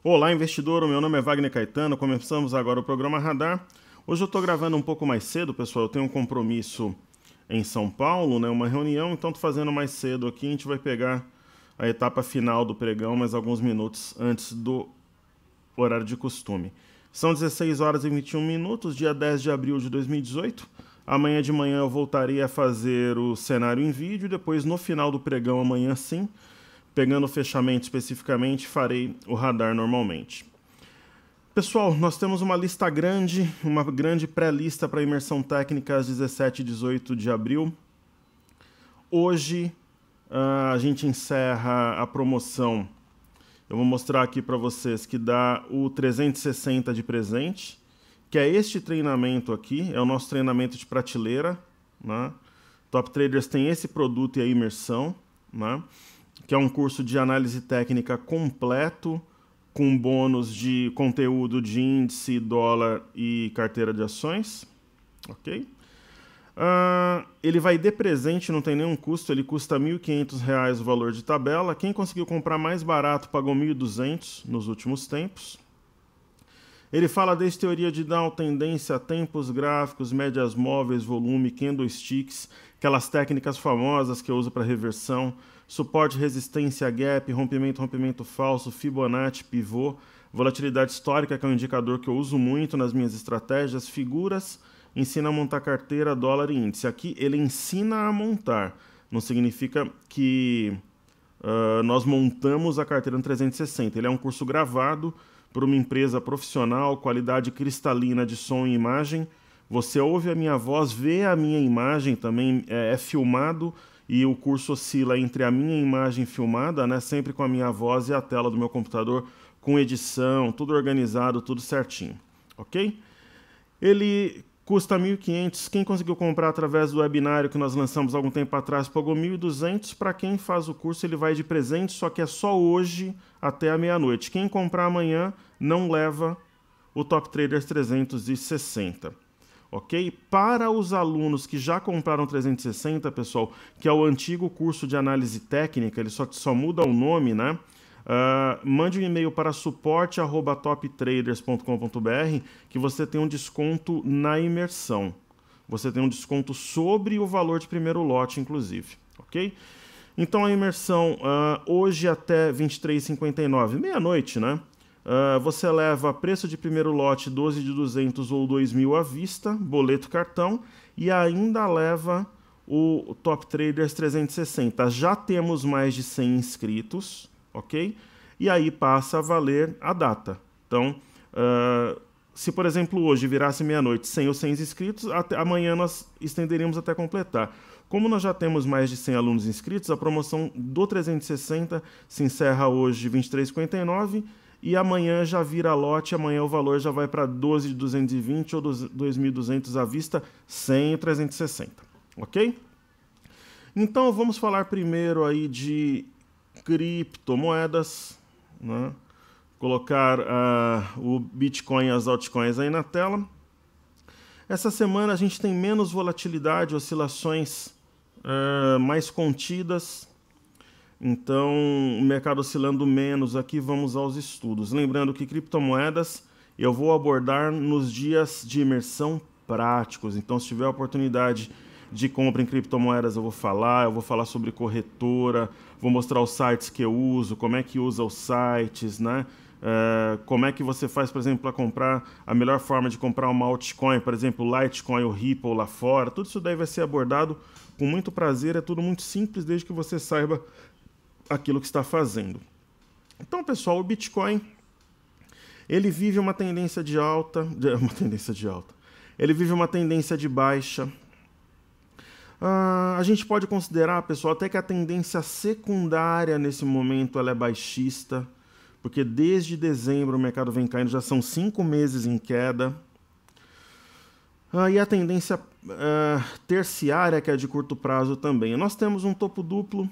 Olá, investidor. O meu nome é Wagner Caetano. Começamos agora o programa Radar. Hoje eu estou gravando um pouco mais cedo, pessoal. Eu tenho um compromisso em São Paulo, né? Uma reunião, então estou fazendo mais cedo aqui. A gente vai pegar a etapa final do pregão, mais alguns minutos antes do horário de costume. São 16 horas e 21 minutos, dia 10 de abril de 2018. Amanhã de manhã eu voltaria a fazer o cenário em vídeo. Depois, no final do pregão, amanhã sim, pegando o fechamento especificamente, farei o radar normalmente. Pessoal, nós temos uma lista grande, uma grande pré-lista para imersão técnica às 17 e 18 de abril. Hoje a gente encerra a promoção. Eu vou mostrar aqui para vocês que dá o 360 de presente, que é este treinamento aqui, é o nosso treinamento de prateleira, né? Top Traders tem esse produto e a imersão, né? Que é um curso de análise técnica completo, com bônus de conteúdo de índice, dólar e carteira de ações. Ok? Ele vai de presente, não tem nenhum custo, ele custa R$ 1.500 o valor de tabela. Quem conseguiu comprar mais barato pagou R$ 1.200 nos últimos tempos. Ele fala desde teoria de Dow, tendência, tempos gráficos, médias móveis, volume, candlesticks, aquelas técnicas famosas que eu uso para reversão, suporte, resistência, gap, rompimento, rompimento falso, Fibonacci, pivô, volatilidade histórica, que é um indicador que eu uso muito nas minhas estratégias, figuras, ensina a montar carteira, dólar e índice. Aqui ele ensina a montar, não significa que nós montamos a carteira no 360. Ele é um curso gravado por uma empresa profissional, qualidade cristalina de som e imagem. Você ouve a minha voz, vê a minha imagem também, é filmado, e o curso oscila entre a minha imagem filmada, né, sempre com a minha voz, e a tela do meu computador, com edição, tudo organizado, tudo certinho, ok? Ele custa 1.500, quem conseguiu comprar através do webinário que nós lançamos algum tempo atrás, pagou 1.200, para quem faz o curso ele vai de presente, só que é só hoje até a meia-noite. Quem comprar amanhã não leva o Top Traders 360. Ok? Para os alunos que já compraram 360, pessoal, que é o antigo curso de análise técnica, ele só muda o nome, né? Mande um e-mail para suporte@toptraders.com.br que você tem um desconto na imersão. Você tem um desconto sobre o valor de primeiro lote, inclusive. Ok? Então a imersão hoje até 23h59, meia-noite, né? Você leva preço de primeiro lote 12 de 200 ou 2.000 à vista, boleto cartão, e ainda leva o Top Traders 360. Já temos mais de 100 inscritos, ok? E aí passa a valer a data. Então, se por exemplo hoje virasse meia-noite 100 ou 100 inscritos, amanhã nós estenderíamos até completar. Como nós já temos mais de 100 alunos inscritos, a promoção do 360 se encerra hoje 23h59, e amanhã já vira lote, amanhã o valor já vai para 12 de 220 ou 2.200 à vista, sem o 360, ok? Então vamos falar primeiro aí de criptomoedas, né? Colocar o Bitcoin e as altcoins aí na tela. Essa semana a gente tem menos volatilidade, oscilações mais contidas. Então, o mercado oscilando menos aqui, vamos aos estudos. Lembrando que criptomoedas eu vou abordar nos dias de imersão práticos. Então, se tiver oportunidade de compra em criptomoedas, eu vou falar sobre corretora, vou mostrar os sites que eu uso, como é que usa os sites, né? Como é que você faz, por exemplo, para comprar, a melhor forma de comprar uma altcoin, por exemplo, Litecoin ou Ripple lá fora. Tudo isso daí vai ser abordado com muito prazer, é tudo muito simples, desde que você saiba aquilo que está fazendo. Então, pessoal, o Bitcoin, ele vive uma tendência de alta, ele vive uma tendência de baixa. A gente pode considerar, pessoal, até que a tendência secundária nesse momento ela é baixista, porque desde dezembro o mercado vem caindo, já são 5 meses em queda. E a tendência terciária, que é de curto prazo também. Nós temos um topo duplo.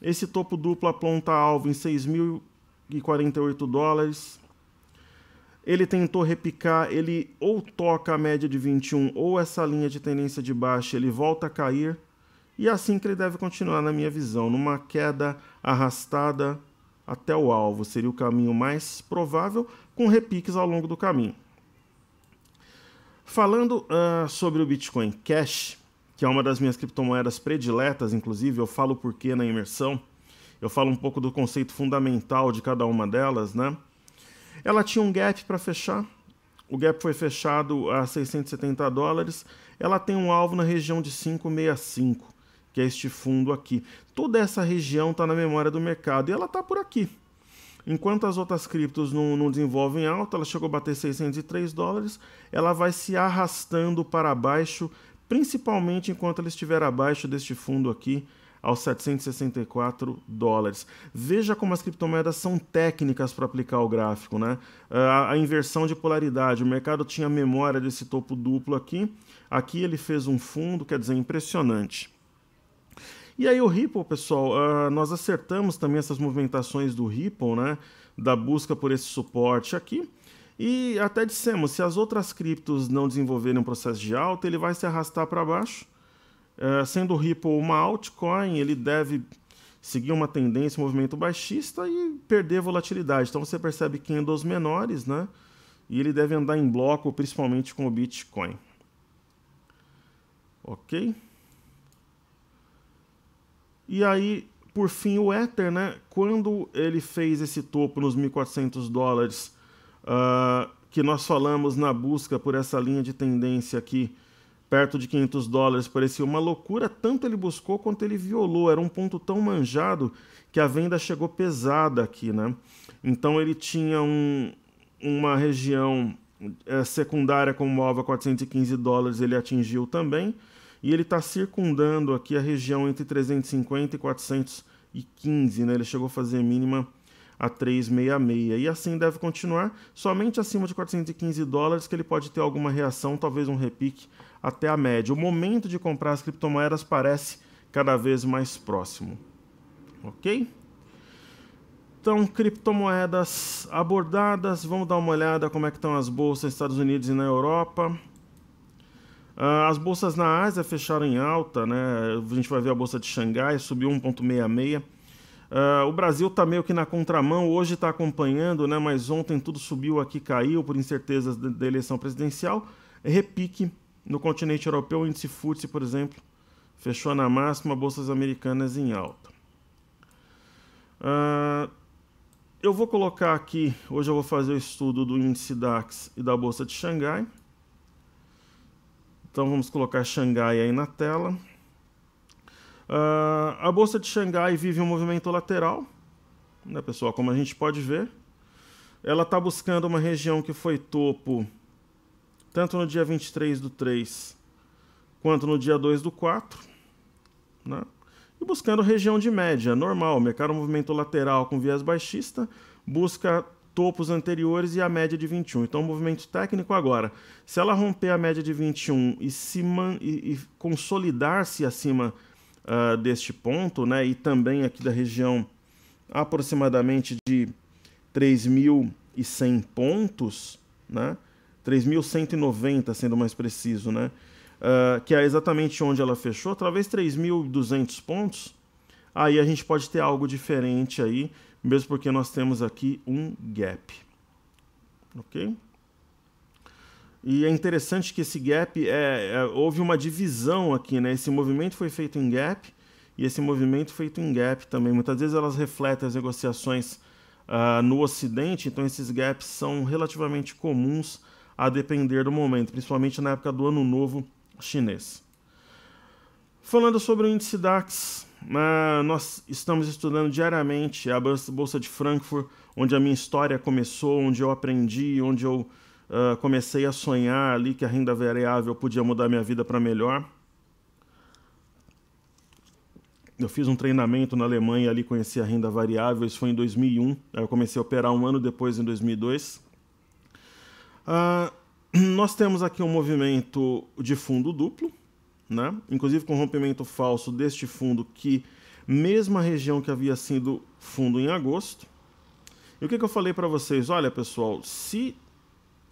Esse topo duplo aponta alvo em 6.048 dólares. Ele tentou repicar, ele ou toca a média de 21 ou essa linha de tendência de baixa, ele volta a cair. E é assim que ele deve continuar na minha visão, numa queda arrastada até o alvo. Seria o caminho mais provável, com repiques ao longo do caminho. Falando sobre o Bitcoin Cash, que é uma das minhas criptomoedas prediletas, inclusive, eu falo por quê na imersão, eu falo um pouco do conceito fundamental de cada uma delas, né? Ela tinha um gap para fechar, o gap foi fechado a $670, ela tem um alvo na região de 565, que é este fundo aqui. Toda essa região está na memória do mercado e ela está por aqui. Enquanto as outras criptos não desenvolvem alta, ela chegou a bater $603, ela vai se arrastando para baixo, principalmente enquanto ela estiver abaixo deste fundo aqui, aos $764. Veja como as criptomoedas são técnicas para aplicar o gráfico, né? A inversão de polaridade, o mercado tinha memória desse topo duplo aqui, aqui ele fez um fundo, quer dizer, impressionante. E aí o Ripple, pessoal, nós acertamos também essas movimentações do Ripple, né, da busca por esse suporte aqui, e até dissemos, se as outras criptos não desenvolverem um processo de alta, ele vai se arrastar para baixo, sendo o Ripple uma altcoin, ele deve seguir uma tendência, um movimento baixista e perder volatilidade. Então você percebe candles menores, né, e ele deve andar em bloco, principalmente com o Bitcoin. Ok? E aí, por fim, o Ether, né, quando ele fez esse topo nos $1.400, que nós falamos na busca por essa linha de tendência aqui, perto de $500, parecia uma loucura, tanto ele buscou quanto ele violou, era um ponto tão manjado que a venda chegou pesada aqui, né? Então ele tinha uma região secundária como alvo a $415, ele atingiu também, e ele está circundando aqui a região entre 350 e 415, né? Ele chegou a fazer mínima a 366. E assim deve continuar, somente acima de $415 que ele pode ter alguma reação, talvez um repique até a média. O momento de comprar as criptomoedas parece cada vez mais próximo. Ok? Então, criptomoedas abordadas. Vamos dar uma olhada como é que estão as bolsas nos Estados Unidos e na Europa. As bolsas na Ásia fecharam em alta, né? A gente vai ver a bolsa de Xangai, subiu 1,66. O Brasil está meio que na contramão, hoje está acompanhando, né? Mas ontem tudo subiu aqui, caiu por incertezas da eleição presidencial. Repique no continente europeu, o índice FTSE, por exemplo, fechou na máxima, bolsas americanas em alta. Eu vou colocar aqui, hoje eu vou fazer o estudo do índice DAX e da bolsa de Xangai. Então vamos colocar Xangai aí na tela. A bolsa de Xangai vive um movimento lateral, né, pessoal? Como a gente pode ver, ela está buscando uma região que foi topo tanto no dia 23/3 quanto no dia 2/4, né? E buscando região de média, normal. Mercado movimento lateral com viés baixista, busca topos anteriores e a média de 21. Então, movimento técnico agora. Se ela romper a média de 21 e consolidar-se acima deste ponto, né, e também aqui da região aproximadamente de 3.100 pontos, né, 3.190 sendo mais preciso, né, que é exatamente onde ela fechou, talvez 3.200 pontos, aí a gente pode ter algo diferente aí, mesmo porque nós temos aqui um gap, ok? E é interessante que esse gap, houve uma divisão aqui, né? Esse movimento foi feito em gap e esse movimento feito em gap também. Muitas vezes elas refletem as negociações no Ocidente, então esses gaps são relativamente comuns a depender do momento, principalmente na época do Ano Novo chinês. Falando sobre o índice DAX, nós estamos estudando diariamente a Bolsa de Frankfurt, onde a minha história começou, onde eu aprendi, onde eu comecei a sonhar ali que a renda variável podia mudar minha vida para melhor. Eu fiz um treinamento na Alemanha e ali conheci a renda variável, isso foi em 2001, eu comecei a operar um ano depois, em 2002. Nós temos aqui um movimento de fundo duplo, né? Inclusive com rompimento falso deste fundo, que mesma região que havia sido fundo em agosto. E o que eu falei para vocês? Olha, pessoal, se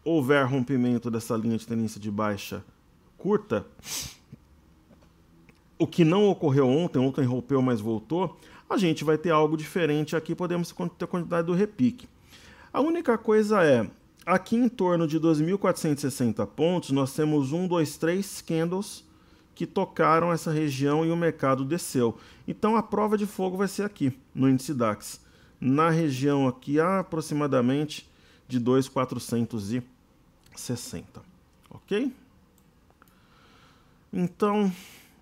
houver rompimento dessa linha de tendência de baixa curta, o que não ocorreu ontem rompeu, mas voltou, a gente vai ter algo diferente aqui, podemos ter a quantidade do repique. A única coisa é, aqui em torno de 2.460 pontos, nós temos 1, 2, 3 candles que tocaram essa região e o mercado desceu. Então a prova de fogo vai ser aqui, no índice DAX, na região aqui aproximadamente de 2.460, ok? Então,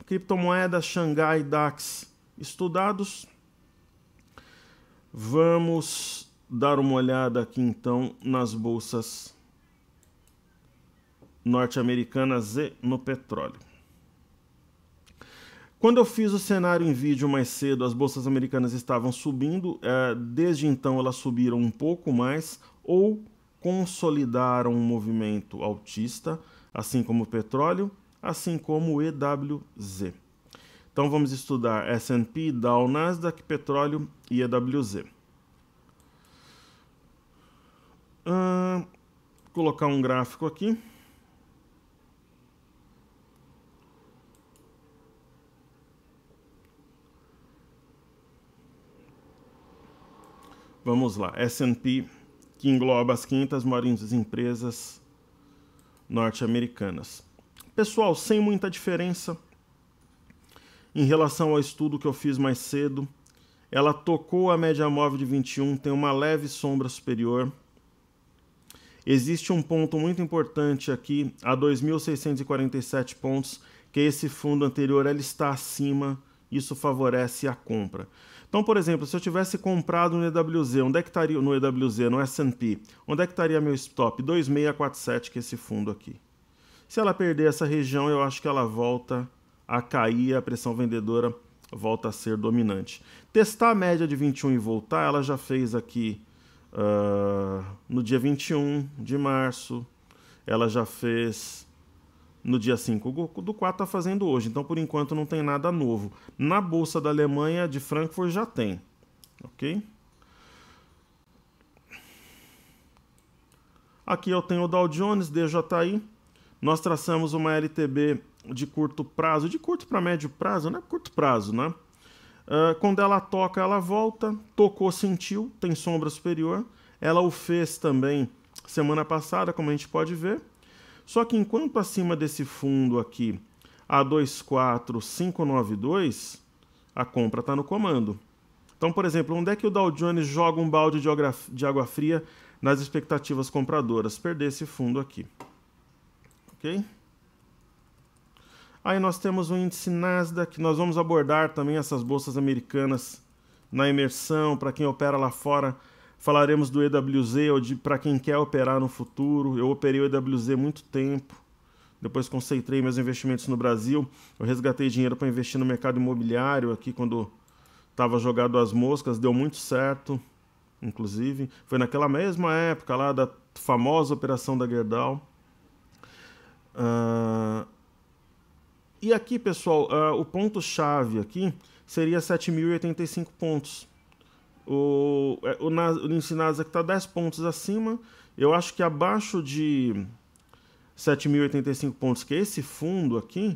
criptomoedas Xangai DAX estudados. Vamos dar uma olhada aqui então nas bolsas norte-americanas e no petróleo. Quando eu fiz o cenário em vídeo mais cedo, as bolsas americanas estavam subindo, desde então elas subiram um pouco mais ou consolidaram um movimento altista, assim como o petróleo, assim como o EWZ. Então vamos estudar S&P, Dow, Nasdaq, petróleo e EWZ. Colocar um gráfico aqui. Vamos lá, S&P, que engloba as 500 maiores empresas norte-americanas. Pessoal, sem muita diferença em relação ao estudo que eu fiz mais cedo. Ela tocou a média móvel de 21, tem uma leve sombra superior. Existe um ponto muito importante aqui, a 2.647 pontos, que esse fundo anterior ele está acima, isso favorece a compra. Então, por exemplo, se eu tivesse comprado no EWZ, onde é que estaria no EWZ, no S&P? Onde é que estaria meu stop? 2.647, que é esse fundo aqui. Se ela perder essa região, eu acho que ela volta a cair, a pressão vendedora volta a ser dominante. Testar a média de 21 e voltar, ela já fez aqui no dia 21 de março, ela já fez no dia 5 do 4, está fazendo hoje, então por enquanto não tem nada novo. Na Bolsa da Alemanha, de Frankfurt, já tem, ok? Aqui eu tenho o Dow Jones, DJI, nós traçamos uma LTB de curto prazo, de curto para médio prazo, né? Curto prazo, né? Quando ela toca, ela volta, tocou, sentiu, tem sombra superior. Ela o fez também semana passada, como a gente pode ver. Só que enquanto acima desse fundo aqui, a 24592, a compra está no comando. Então, por exemplo, onde é que o Dow Jones joga um balde de água fria nas expectativas compradoras? Perder esse fundo aqui. Ok? Aí nós temos o índice Nasdaq, nós vamos abordar também essas bolsas americanas na imersão, para quem opera lá fora. Falaremos do EWZ, para quem quer operar no futuro. Eu operei o EWZ muito tempo, depois concentrei meus investimentos no Brasil. Eu resgatei dinheiro para investir no mercado imobiliário aqui quando estava jogado às moscas, deu muito certo, inclusive. Foi naquela mesma época lá da famosa operação da Gerdau. E aqui, pessoal, o ponto-chave aqui seria 7.085 pontos. O índice Nasdaq está 10 pontos acima. Eu acho que abaixo de 7.085 pontos, que é esse fundo aqui,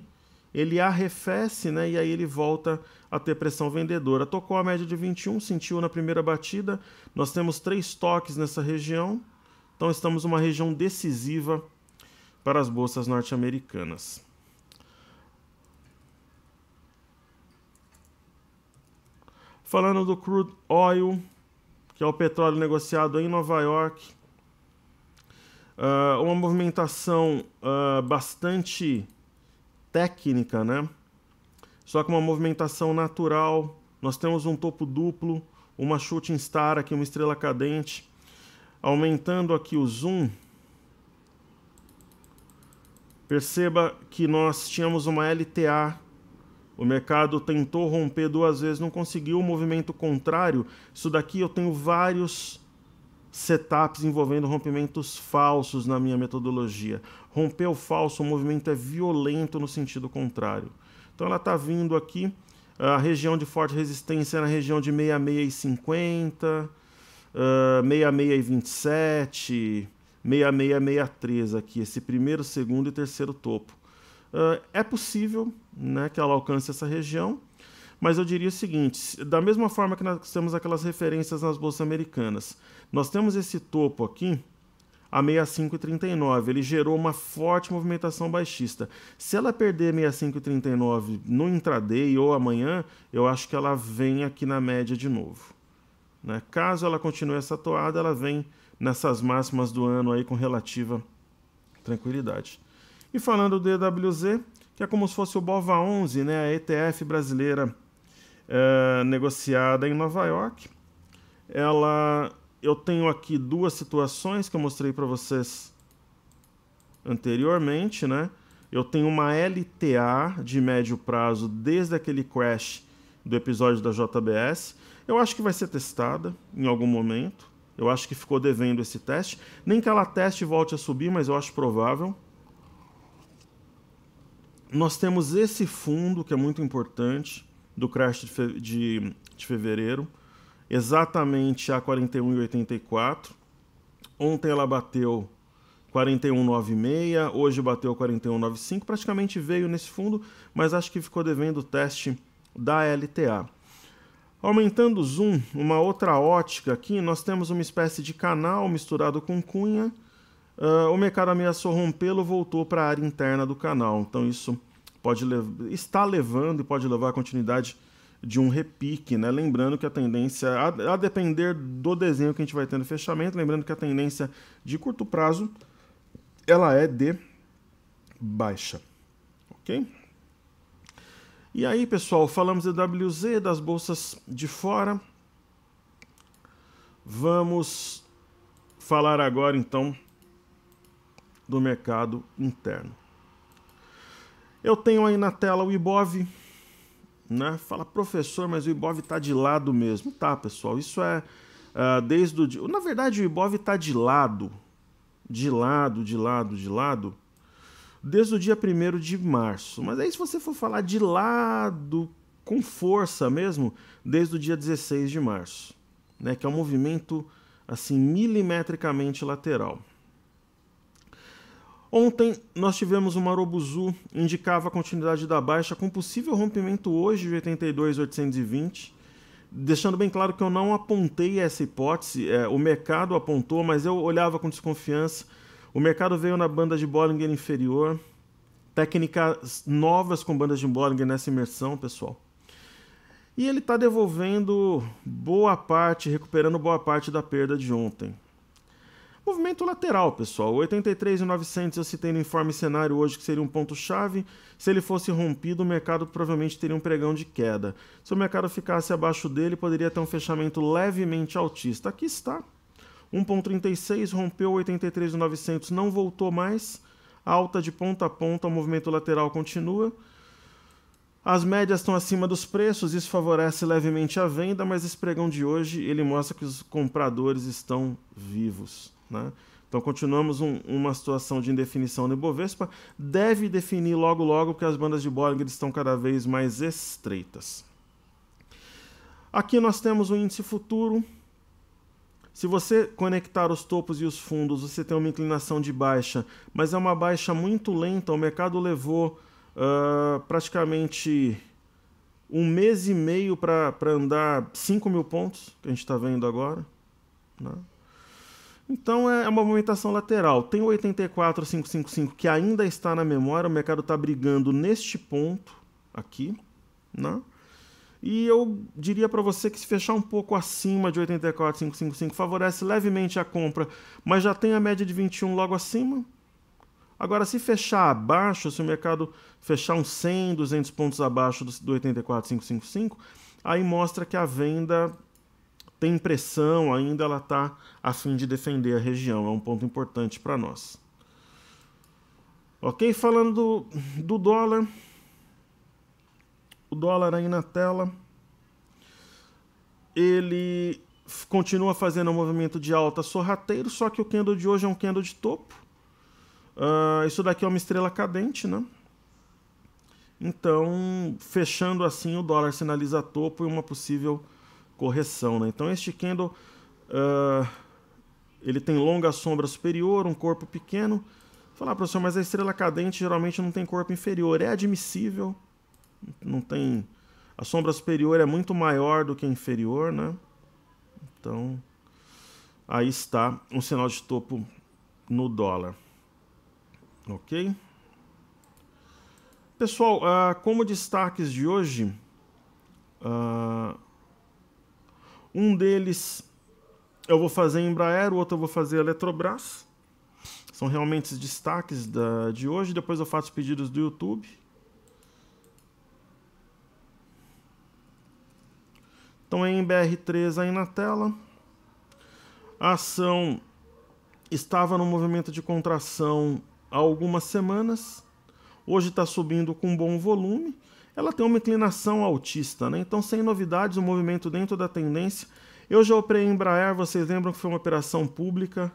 ele arrefece, né? E aí ele volta a ter pressão vendedora. Tocou a média de 21, sentiu na primeira batida. Nós temos 3 toques nessa região. Então estamos numa região decisiva para as bolsas norte-americanas. Falando do crude oil, que é o petróleo negociado em Nova York, uma movimentação bastante técnica, né? Só que uma movimentação natural. Nós temos um topo duplo, uma shooting star aqui, uma estrela cadente. Aumentando aqui o zoom, perceba que nós tínhamos uma LTA. O mercado tentou romper 2 vezes, não conseguiu. O movimento contrário, isso daqui eu tenho vários setups envolvendo rompimentos falsos na minha metodologia. Rompeu falso, o movimento é violento no sentido contrário. Então ela está vindo aqui, a região de forte resistência na região de 66,50, 66,27, 66,63 aqui, esse primeiro, segundo e terceiro topo. É possível, né, que ela alcance essa região, Mas eu diria o seguinte, da mesma forma que nós temos aquelas referências nas bolsas americanas, nós temos esse topo aqui, a 65,39, ele gerou uma forte movimentação baixista. Se ela perder 65,39 no intraday ou amanhã, eu acho que ela vem aqui na média de novo, né? Caso ela continue essa toada, ela vem nessas máximas do ano aí com relativa tranquilidade. E falando do EWZ, que é como se fosse o BOVA11, né, a ETF brasileira negociada em Nova York. Eu tenho aqui duas situações que eu mostrei para vocês anteriormente, né? Eu tenho uma LTA de médio prazo desde aquele crash do episódio da JBS. Eu acho que vai ser testada em algum momento. Eu acho que ficou devendo esse teste. Nem que ela teste e volte a subir, mas eu acho provável. Nós temos esse fundo, que é muito importante, do crash de fevereiro, exatamente a 41,84. Ontem ela bateu 41,96, hoje bateu 41,95, praticamente veio nesse fundo, mas acho que ficou devendo o teste da LTA. Aumentando o zoom, uma outra ótica aqui, nós temos uma espécie de canal misturado com cunha. O mercado ameaçou rompê-lo, voltou para a área interna do canal. Então isso está levando e pode levar à continuidade de um repique, né? Lembrando que a tendência, a depender do desenho que a gente vai ter no fechamento, lembrando que a tendência de curto prazo, ela é de baixa, ok? E aí, pessoal, falamos de WZ, das bolsas de fora. Vamos falar agora, então, do mercado interno. Eu tenho aí na tela o Ibov, né? Fala, professor, mas o Ibov está de lado mesmo. Tá, pessoal, isso é desde o dia... Na verdade, o Ibov está de lado, desde o dia 1º de março. Mas aí, se você for falar de lado com força mesmo, desde o dia 16 de março, né? Que é um movimento, assim, milimetricamente lateral. Ontem nós tivemos uma Marubozu, indicava a continuidade da baixa com possível rompimento hoje de 82.820, deixando bem claro que eu não apontei essa hipótese, o mercado apontou, mas eu olhava com desconfiança. O mercado veio na banda de Bollinger inferior, técnicas novas com bandas de Bollinger nessa imersão, pessoal. E ele está devolvendo boa parte, recuperando boa parte da perda de ontem. Movimento lateral, pessoal. 83.900 eu citei no informe cenário hoje que seria um ponto-chave. Se ele fosse rompido, o mercado provavelmente teria um pregão de queda. Se o mercado ficasse abaixo dele, poderia ter um fechamento levemente altista. Aqui está. 1.36, rompeu 83.900, não voltou mais. Alta de ponta a ponta, o movimento lateral continua. As médias estão acima dos preços, isso favorece levemente a venda, mas esse pregão de hoje ele mostra que os compradores estão vivos, né? Então continuamos uma situação de indefinição no Ibovespa, deve definir logo logo porque as bandas de Bollinger estão cada vez mais estreitas. Aqui nós temos o índice futuro. Se você conectar os topos e os fundos, você tem uma inclinação de baixa, mas é uma baixa muito lenta, o mercado levou praticamente 1 mês e meio para andar 5.000 pontos, que a gente está vendo agora, né? Então é uma movimentação lateral. Tem o 84.555 que ainda está na memória, o mercado está brigando neste ponto aqui, né? E eu diria para você que se fechar um pouco acima de 84.555 favorece levemente a compra, mas já tem a média de 21 logo acima. Agora, se fechar abaixo, se o mercado fechar uns 100, 200 pontos abaixo do 84.555, aí mostra que a venda tem pressão ainda, ela está a fim de defender a região. É um ponto importante para nós. Ok? Falando do dólar. O dólar aí na tela. Ele continua fazendo um movimento de alta sorrateiro, só que o candle de hoje é um candle de topo. Isso daqui é uma estrela cadente, né? Então, fechando assim, o dólar sinaliza topo e uma possível correção, né? Então, este candle, ele tem longa sombra superior, um corpo pequeno. Falar, professor, mas a estrela cadente geralmente não tem corpo inferior. É admissível, não tem A sombra superior é muito maior do que a inferior, né? Então, aí está um sinal de topo no dólar. Ok? Pessoal, como destaques de hoje, um deles eu vou fazer Embraer, o outro eu vou fazer Eletrobras. São realmente os destaques de hoje. Depois eu faço os pedidos do YouTube. Então, em BR3 aí na tela. A ação estava no movimento de contração há algumas semanas. Hoje está subindo com bom volume. Ela tem uma inclinação altista, né? Então, sem novidades, o movimento dentro da tendência. Eu já operei em Embraer, vocês lembram que foi uma operação pública.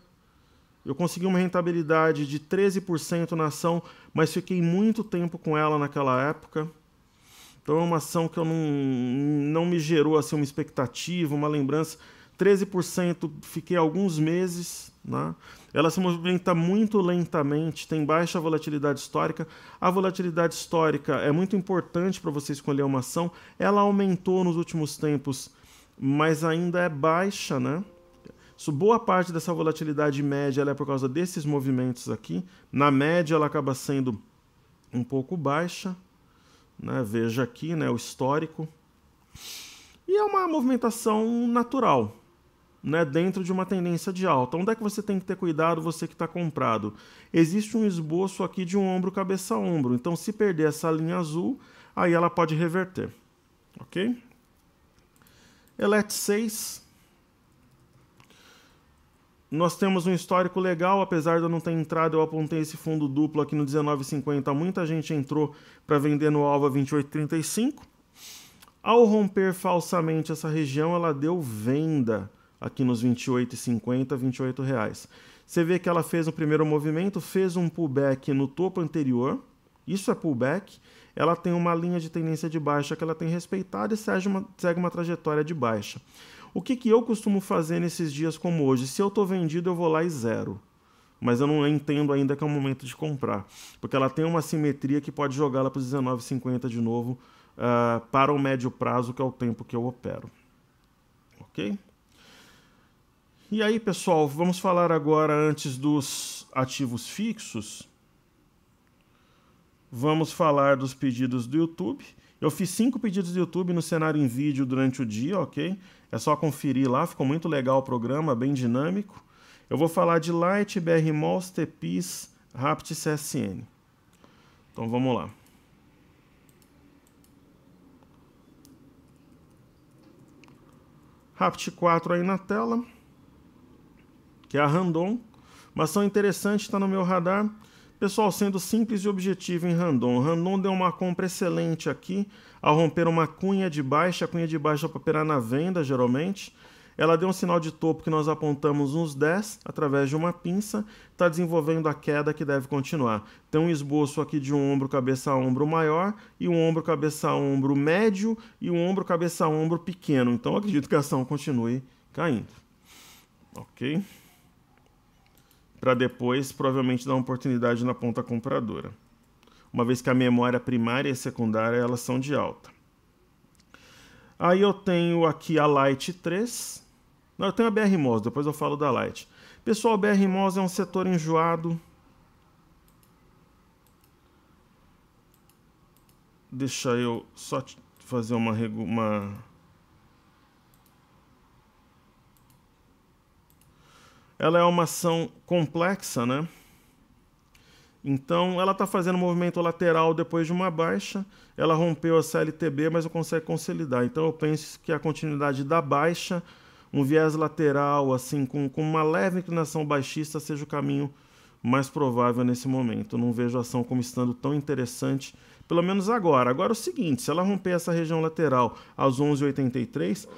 Eu consegui uma rentabilidade de 13% na ação, mas fiquei muito tempo com ela naquela época. Então é uma ação que eu não me gerou assim, uma expectativa, uma lembrança. 13% fiquei alguns meses, né? Ela se movimenta muito lentamente, tem baixa volatilidade histórica. A volatilidade histórica é muito importante para você escolher uma ação. Ela aumentou nos últimos tempos, mas ainda é baixa, né? Boa parte dessa volatilidade média ela é por causa desses movimentos aqui. Na média ela acaba sendo um pouco baixa, né? Veja aqui, né, o histórico. E é uma movimentação natural, né, dentro de uma tendência de alta. Onde é que você tem que ter cuidado, você que está comprado? Existe um esboço aqui de um ombro, cabeça a ombro. Então, se perder essa linha azul, aí ela pode reverter. Ok? Elet 6. Nós temos um histórico legal, apesar de eu não ter entrado, eu apontei esse fundo duplo aqui no 19,50. Muita gente entrou para vender no alvo a 28,35. Ao romper falsamente essa região, ela deu venda aqui nos 28,50, R$28. Você vê que ela fez o primeiro movimento, fez um pullback no topo anterior. Isso é pullback. Ela tem uma linha de tendência de baixa que ela tem respeitado e segue uma trajetória de baixa. O que eu costumo fazer nesses dias como hoje? Se eu estou vendido, eu vou lá e zero. Mas eu não entendo ainda que é o momento de comprar. Porque ela tem uma simetria que pode jogá-la para os 19,50 de novo para o médio prazo, que é o tempo que eu opero. Ok? E aí, pessoal, vamos falar agora, antes dos ativos fixos, vamos falar dos pedidos do YouTube. Eu fiz 5 pedidos do YouTube no cenário em vídeo durante o dia, ok? É só conferir lá, ficou muito legal o programa, bem dinâmico. Eu vou falar de Light, BR Malls, TPIS, Rapt e CSN. Então vamos lá. Rapt 4 aí na tela, que é a Randon. Uma ação interessante, está no meu radar. Pessoal, sendo simples e objetivo em Randon. Randon deu uma compra excelente aqui, ao romper uma cunha de baixa para operar na venda, geralmente. Ela deu um sinal de topo que nós apontamos uns 10, através de uma pinça, está desenvolvendo a queda que deve continuar. Tem um esboço aqui de um ombro cabeça a ombro maior, e um ombro cabeça a ombro médio, e um ombro cabeça a ombro pequeno. Então, eu acredito que a ação continue caindo. Ok? Para depois, provavelmente, dar uma oportunidade na ponta compradora. Uma vez que a memória primária e secundária, elas são de alta. Aí eu tenho aqui a Light 3. Não, eu tenho a BR Malls, depois eu falo da Light. Pessoal, a BR Malls é um setor enjoado. Deixa eu só fazer uma... Ela é uma ação complexa, né? Então, ela está fazendo um movimento lateral depois de uma baixa. Ela rompeu a CLTB, mas não consegue consolidar. Então, eu penso que a continuidade da baixa, um viés lateral, assim, com uma leve inclinação baixista, seja o caminho mais provável nesse momento. Eu não vejo a ação como estando tão interessante, pelo menos agora. Agora, o seguinte, se ela romper essa região lateral aos 11,83,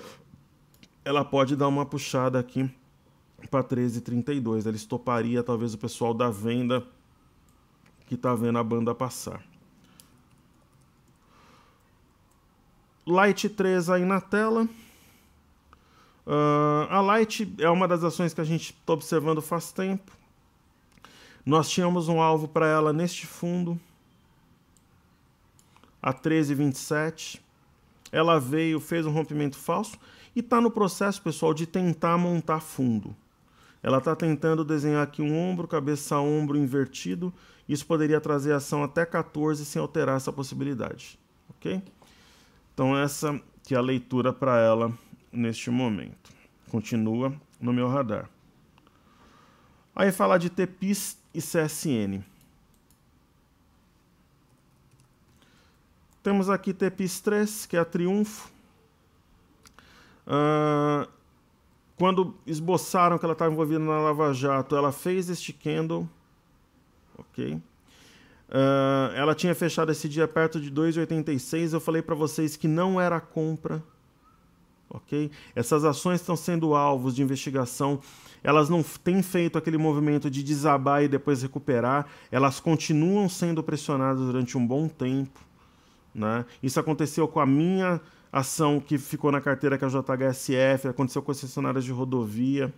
ela pode dar uma puxada aqui para 13,32. Ela estoparia talvez o pessoal da venda que está vendo a banda passar. Light 3 aí na tela. A Light é uma das ações que a gente está observando faz tempo. Nós tínhamos um alvo para ela neste fundo, a 13,27. ela veio, fez um rompimento falso e está no processo, pessoal, de tentar montar fundo. Ela está tentando desenhar aqui um ombro, cabeça, ombro invertido. Isso poderia trazer ação até 14 sem alterar essa possibilidade. Ok? Então essa que é a leitura para ela neste momento. Continua no meu radar. Aí falar de TPIS e CSN. Temos aqui TPIS 3, que é a Triunfo. Quando esboçaram que ela estava envolvida na Lava Jato, ela fez este candle. Ok? Ela tinha fechado esse dia perto de 2,86. Eu falei para vocês que não era compra. Ok? Essas ações estão sendo alvos de investigação. Elas não têm feito aquele movimento de desabar e depois recuperar. Elas continuam sendo pressionadas durante um bom tempo. Né? Isso aconteceu com a minha ação que ficou na carteira, que é a JHSF, aconteceu com concessionárias de rodovia.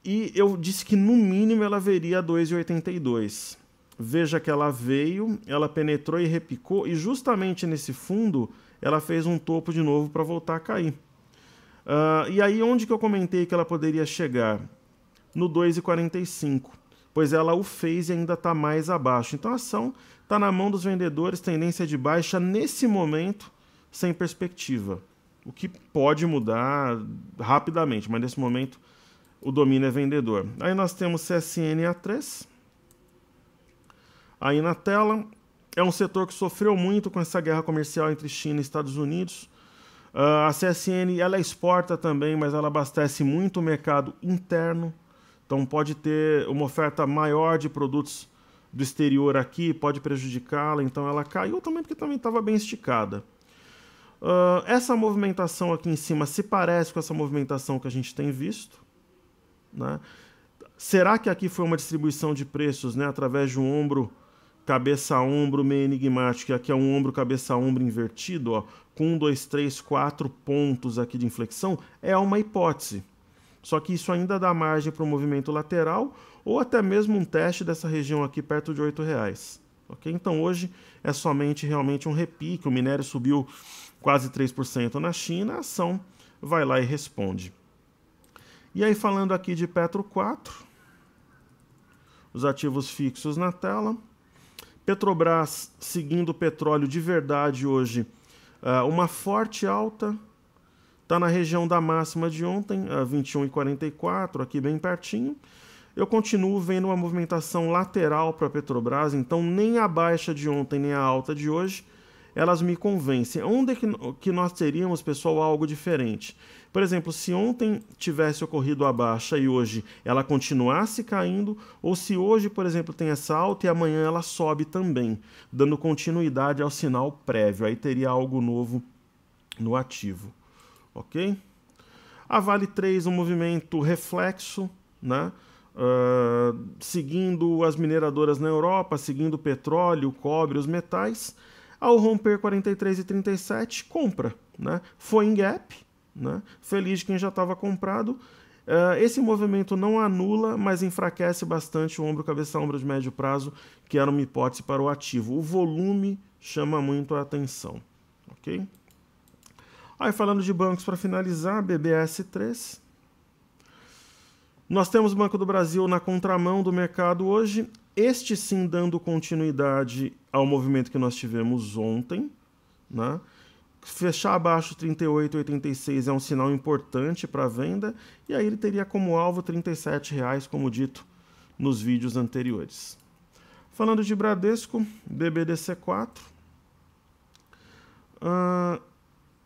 E eu disse que no mínimo ela veria a 2,82. Veja que ela veio, ela penetrou e repicou, e justamente nesse fundo ela fez um topo de novo para voltar a cair. E aí onde que eu comentei que ela poderia chegar? No 2,45, pois ela o fez e ainda está mais abaixo. Então a ação está na mão dos vendedores, tendência de baixa nesse momento, sem perspectiva. O que pode mudar rapidamente, mas nesse momento o domínio é vendedor. Aí nós temos CSN A3. Aí na tela, é um setor que sofreu muito com essa guerra comercial entre China e Estados Unidos. A CSN, ela exporta também, mas ela abastece muito o mercado interno. Então pode ter uma oferta maior de produtos do exterior aqui, pode prejudicá-la. Então ela caiu também porque também estava bem esticada. Essa movimentação aqui em cima se parece com essa movimentação que a gente tem visto. Né? Será que aqui foi uma distribuição de preços, né, através de um ombro cabeça-ombro meio enigmático, e aqui é um ombro cabeça-ombro invertido, ó, com 1, 2, 3, 4 pontos aqui de inflexão? É uma hipótese. Só que isso ainda dá margem para um movimento lateral ou até mesmo um teste dessa região aqui perto de R$8. Okay? Então hoje é somente realmente um repique. O minério subiu quase 3% na China, a ação vai lá e responde. E aí falando aqui de Petro 4, os ativos fixos na tela. Petrobras seguindo o petróleo de verdade hoje, uma forte alta, está na região da máxima de ontem, 21,44, aqui bem pertinho. Eu continuo vendo uma movimentação lateral para a Petrobras, então nem a baixa de ontem nem a alta de hoje, elas me convencem. Onde é que nós teríamos, pessoal, algo diferente? Por exemplo, se ontem tivesse ocorrido a baixa e hoje ela continuasse caindo, ou se hoje, por exemplo, tem essa alta e amanhã ela sobe também, dando continuidade ao sinal prévio, aí teria algo novo no ativo. Ok? A Vale 3, um movimento reflexo, né? Seguindo as mineradoras na Europa, seguindo o petróleo, o cobre, os metais. Ao romper 43,37, compra. Né? Foi em gap, né? Feliz de quem já estava comprado. Esse movimento não anula, mas enfraquece bastante o ombro cabeça-ombro de médio prazo, que era uma hipótese para o ativo. O volume chama muito a atenção. Ok? Aí falando de bancos para finalizar, BBS3. Nós temos o Banco do Brasil na contramão do mercado hoje. Este sim dando continuidade ao movimento que nós tivemos ontem. Né? Fechar abaixo 38,86 é um sinal importante para a venda. E aí ele teria como alvo R$ 37,00, como dito nos vídeos anteriores. Falando de Bradesco, BBDC4.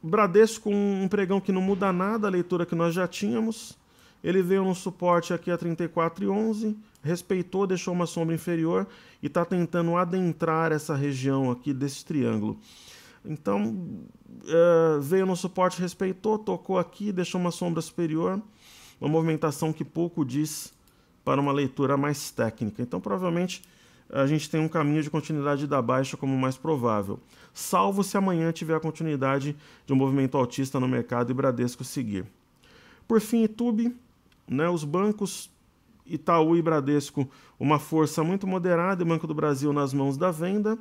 Bradesco, um pregão que não muda nada, a leitura que nós já tínhamos. Ele veio no suporte aqui a 34,11, respeitou, deixou uma sombra inferior e está tentando adentrar essa região aqui desse triângulo. Então, veio no suporte, respeitou, tocou aqui, deixou uma sombra superior, uma movimentação que pouco diz para uma leitura mais técnica. Então, provavelmente, a gente tem um caminho de continuidade da baixa como mais provável, salvo se amanhã tiver a continuidade de um movimento altista no mercado e Bradesco seguir. Por fim, Itube, né, os bancos Itaú e Bradesco, uma força muito moderada, e o Banco do Brasil nas mãos da venda.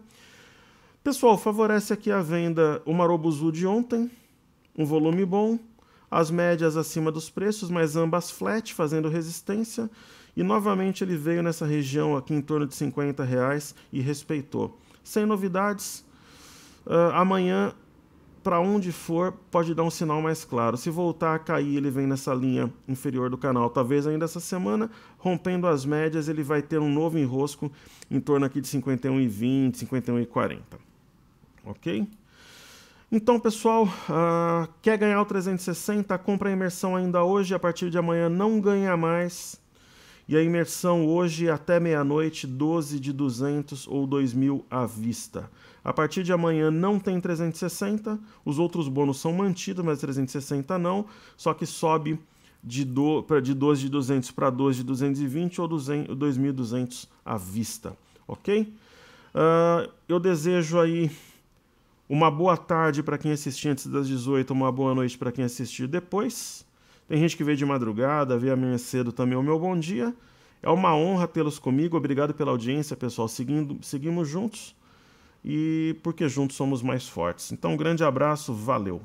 Pessoal, favorece aqui a venda o Marobuzu de ontem, um volume bom, as médias acima dos preços, mas ambas flat, fazendo resistência, e novamente ele veio nessa região aqui em torno de R$50 e respeitou. Sem novidades, amanhã, para onde for, pode dar um sinal mais claro. Se voltar a cair, ele vem nessa linha inferior do canal, talvez ainda essa semana, rompendo as médias, ele vai ter um novo enrosco em torno aqui de 51,20, 51,40. Ok? Então, pessoal, quer ganhar o 360, compra a imersão ainda hoje, a partir de amanhã não ganha mais. E a imersão hoje até meia-noite, 12 de 200 ou 2.000 à vista. A partir de amanhã não tem 360, os outros bônus são mantidos, mas 360 não, só que sobe de 12 de 200 para 12 de 220 ou 2.200 à vista, ok? Eu desejo aí uma boa tarde para quem assistir antes das 18, uma boa noite para quem assistir depois. Tem gente que veio de madrugada, veio amanhã cedo também, o meu bom dia. É uma honra tê-los comigo, obrigado pela audiência, pessoal. Seguimos juntos e porque juntos somos mais fortes. Então, um grande abraço, valeu!